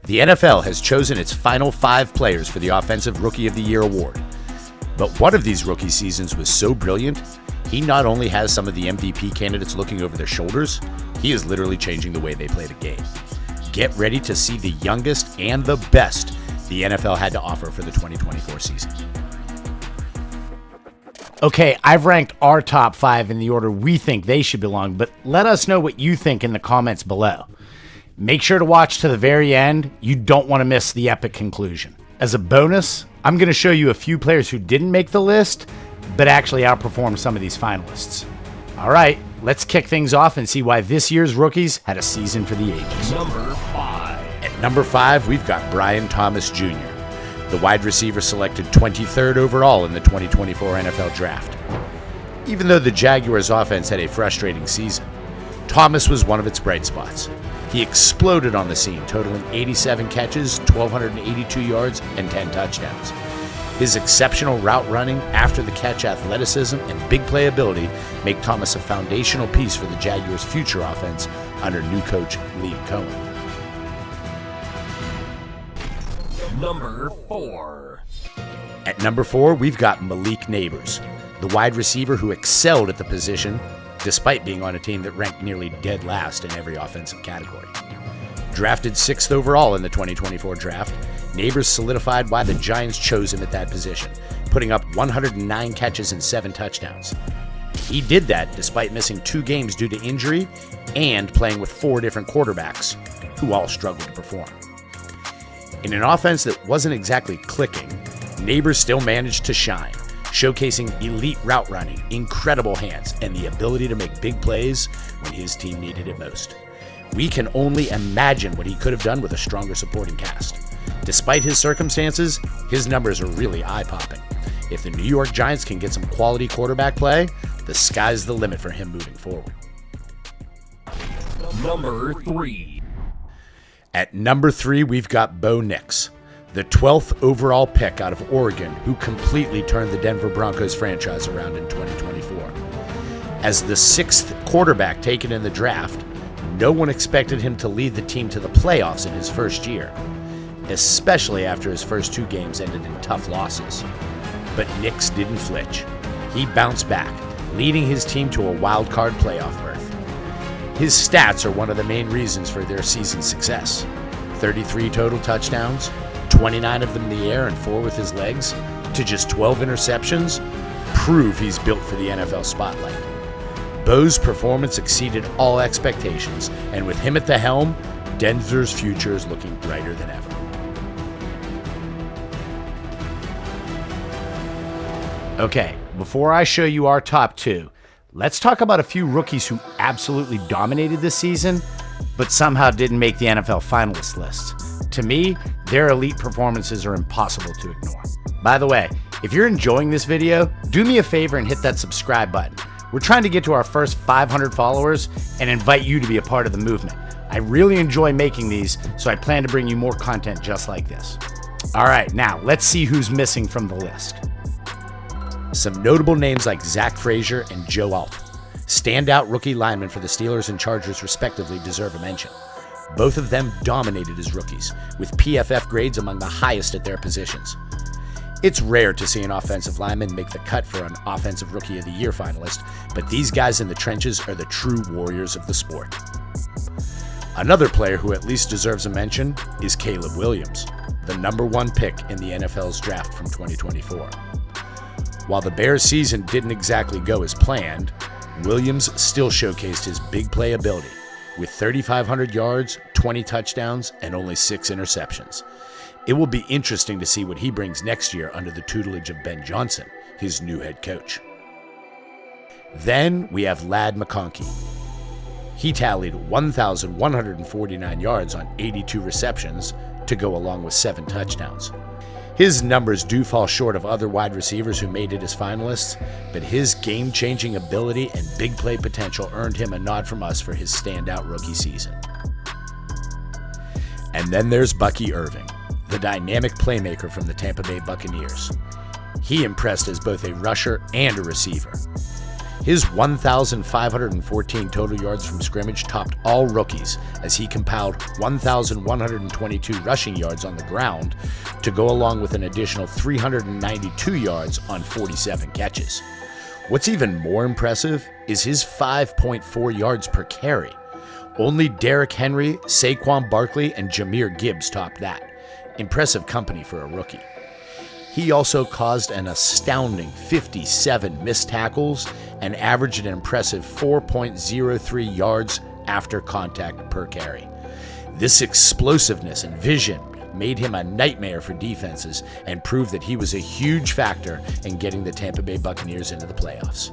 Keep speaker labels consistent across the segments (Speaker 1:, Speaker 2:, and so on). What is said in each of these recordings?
Speaker 1: The NFL has chosen its final 5 players for the Offensive Rookie of the Year award. But one of these rookie seasons was so brilliant, he not only has some of the MVP candidates looking over their shoulders, he is literally changing the way they play the game. Get ready to see the youngest and the best the NFL had to offer for the 2024 season.
Speaker 2: Okay, I've ranked our top 5 in the order we think they should belong, but let us know what you think in the comments below. Make sure to watch to the very end. You don't want to miss the epic conclusion. As a bonus, I'm going to show you a few players who didn't make the list, but actually outperformed some of these finalists. All right, let's kick things off and see why this year's rookies had a season for the ages.
Speaker 1: At number 5, we've got Brian Thomas Jr., the wide receiver selected 23rd overall in the 2024 NFL Draft. Even though the Jaguars' offense had a frustrating season, Thomas was one of its bright spots. He exploded on the scene, totaling 87 catches, 1,282 yards, and 10 touchdowns. His exceptional route running, after-the-catch athleticism, and big playability make Thomas a foundational piece for the Jaguars' future offense under new coach Liam Cohen.
Speaker 3: Number 4.
Speaker 1: At number 4, we've got Malik Nabers, the wide receiver who excelled at the position despite being on a team that ranked nearly dead last in every offensive category. Drafted 6th overall in the 2024 draft, Nabers solidified why the Giants chose him at that position, putting up 109 catches and 7 touchdowns. He did that despite missing 2 games due to injury and playing with 4 different quarterbacks, who all struggled to perform. In an offense that wasn't exactly clicking, Nabers still managed to shine, showcasing elite route running, incredible hands, and the ability to make big plays when his team needed it most. We can only imagine what he could have done with a stronger supporting cast. Despite his circumstances, his numbers are really eye-popping. If the New York Giants can get some quality quarterback play, the sky's the limit for him moving forward.
Speaker 3: Number 3.
Speaker 1: At number 3, we've got Bo Nix, the 12th overall pick out of Oregon, who completely turned the Denver Broncos franchise around in 2024. As the 6th quarterback taken in the draft, no one expected him to lead the team to the playoffs in his first year, especially after his first 2 games ended in tough losses. But Nix didn't flinch. He bounced back, leading his team to a wild card playoff berth. His stats are one of the main reasons for their season's success. 33 total touchdowns, 29 of them in the air and 4 with his legs, to just 12 interceptions, prove he's built for the NFL spotlight. Bo's performance exceeded all expectations, and with him at the helm, Denver's future is looking brighter than ever.
Speaker 2: Okay, before I show you our top 2, let's talk about a few rookies who absolutely dominated this season, but somehow didn't make the NFL finalist list. To me, their elite performances are impossible to ignore. By the way, if you're enjoying this video, do me a favor and hit that subscribe button. We're trying to get to our first 500 followers and invite you to be a part of the movement. I really enjoy making these, so I plan to bring you more content just like this. All right, now let's see who's missing from the list.
Speaker 1: Some notable names like Zach Frazier and Joe Alt, standout rookie linemen for the Steelers and Chargers respectively, deserve a mention. Both of them dominated as rookies, with PFF grades among the highest at their positions. It's rare to see an offensive lineman make the cut for an Offensive Rookie of the Year finalist, but these guys in the trenches are the true warriors of the sport. Another player who at least deserves a mention is Caleb Williams, the number 1 pick in the NFL's draft from 2024. While the Bears' season didn't exactly go as planned, Williams still showcased his big playability with 3,500 yards, 20 touchdowns, and only 6 interceptions. It will be interesting to see what he brings next year under the tutelage of Ben Johnson, his new head coach. Then we have Ladd McConkey. He tallied 1,149 yards on 82 receptions to go along with 7 touchdowns. His numbers do fall short of other wide receivers who made it as finalists, but his game-changing ability and big play potential earned him a nod from us for his standout rookie season. And then there's Bucky Irving, the dynamic playmaker from the Tampa Bay Buccaneers. He impressed as both a rusher and a receiver. His 1,514 total yards from scrimmage topped all rookies as he compiled 1,122 rushing yards on the ground to go along with an additional 392 yards on 47 catches. What's even more impressive is his 5.4 yards per carry. Only Derrick Henry, Saquon Barkley, and Jahmyr Gibbs topped that. Impressive company for a rookie. He also caused an astounding 57 missed tackles and averaged an impressive 4.03 yards after contact per carry. This explosiveness and vision made him a nightmare for defenses and proved that he was a huge factor in getting the Tampa Bay Buccaneers into the playoffs.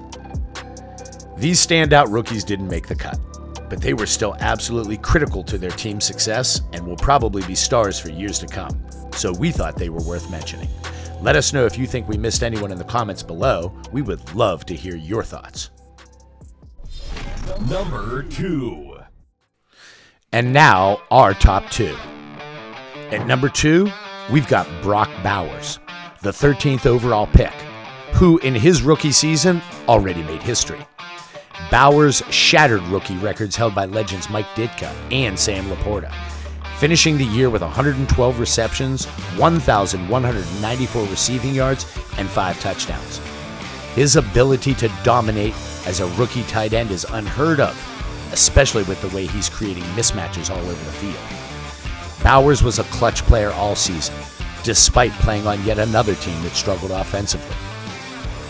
Speaker 1: These standout rookies didn't make the cut, but they were still absolutely critical to their team's success and will probably be stars for years to come, so we thought they were worth mentioning. Let us know if you think we missed anyone in the comments below. We would love to hear your thoughts.
Speaker 3: Number 2.
Speaker 1: And now, our top 2. At number 2, we've got Brock Bowers, the 13th overall pick, who in his rookie season already made history. Bowers shattered rookie records held by legends Mike Ditka and Sam Laporta, finishing the year with 112 receptions, 1,194 receiving yards, and 5 touchdowns. His ability to dominate as a rookie tight end is unheard of, especially with the way he's creating mismatches all over the field. Bowers was a clutch player all season, despite playing on yet another team that struggled offensively.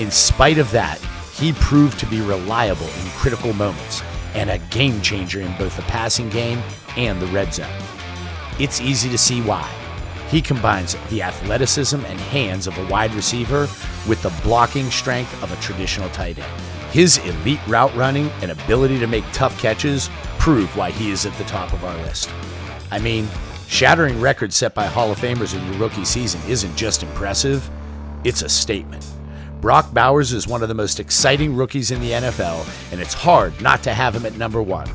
Speaker 1: In spite of that, he proved to be reliable in critical moments and a game changer in both the passing game and the red zone. It's easy to see why. He combines the athleticism and hands of a wide receiver with the blocking strength of a traditional tight end. His elite route running and ability to make tough catches prove why he is at the top of our list. I mean, shattering records set by Hall of Famers in your rookie season isn't just impressive, it's a statement. Brock Bowers is one of the most exciting rookies in the NFL, and it's hard not to have him at number 1.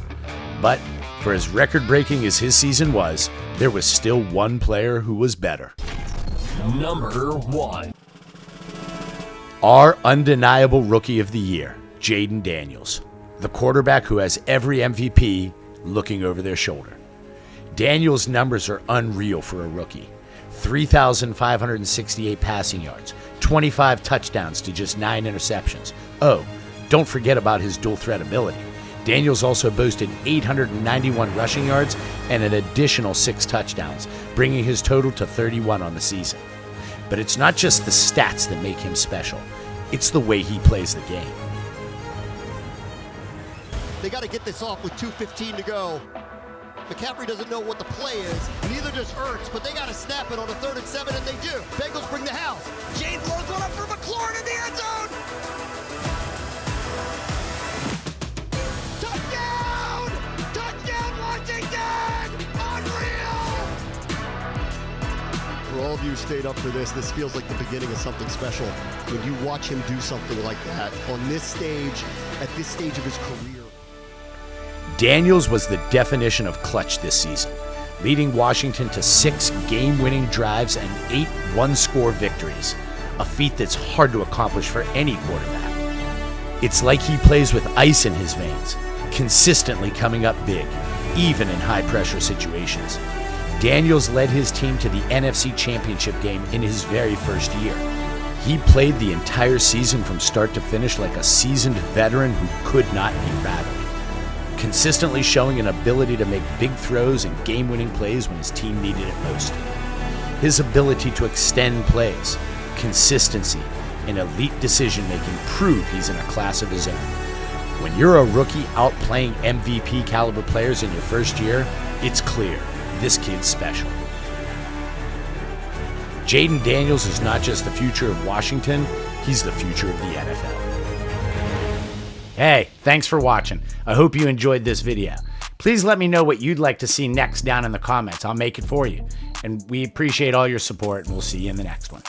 Speaker 1: But for as record-breaking as his season was, there was still one player who was better.
Speaker 3: Number 1.
Speaker 1: Our undeniable rookie of the year, Jayden Daniels, the quarterback who has every MVP looking over their shoulder. Daniels' numbers are unreal for a rookie. 3,568 passing yards, 25 touchdowns to just 9 interceptions. Oh, don't forget about his dual threat ability. Daniels also boasted 891 rushing yards and an additional 6 touchdowns, bringing his total to 31 on the season. But it's not just the stats that make him special. It's the way he plays the game.
Speaker 4: They got to get this off with 2:15 to go. McCaffrey doesn't know what the play is. Neither does Ertz, but they got to snap it on a 3rd and 7, and they do. Bengals bring the house. Jade loads one up for McLaurin in the end zone. Touchdown! Touchdown, Washington! Unreal! For all of you who stayed up for this feels like the beginning of something special. When you watch him do something like that on this stage, at this stage of his career.
Speaker 1: Daniels was the definition of clutch this season, leading Washington to 6 game-winning drives and 8 one-score victories, a feat that's hard to accomplish for any quarterback. It's like he plays with ice in his veins, consistently coming up big, even in high-pressure situations. Daniels led his team to the NFC Championship game in his very first year. He played the entire season from start to finish like a seasoned veteran who could not be rattled, consistently showing an ability to make big throws and game-winning plays when his team needed it most. His ability to extend plays, consistency, and elite decision-making prove he's in a class of his own. When you're a rookie outplaying MVP caliber players in your first year, it's clear this kid's special. Jayden Daniels is not just the future of Washington, he's the future of the NFL. Hey, thanks for watching. I hope you enjoyed this video. Please let me know what you'd like to see next down in the comments. I'll make it for you. And we appreciate all your support, and we'll see you in the next one.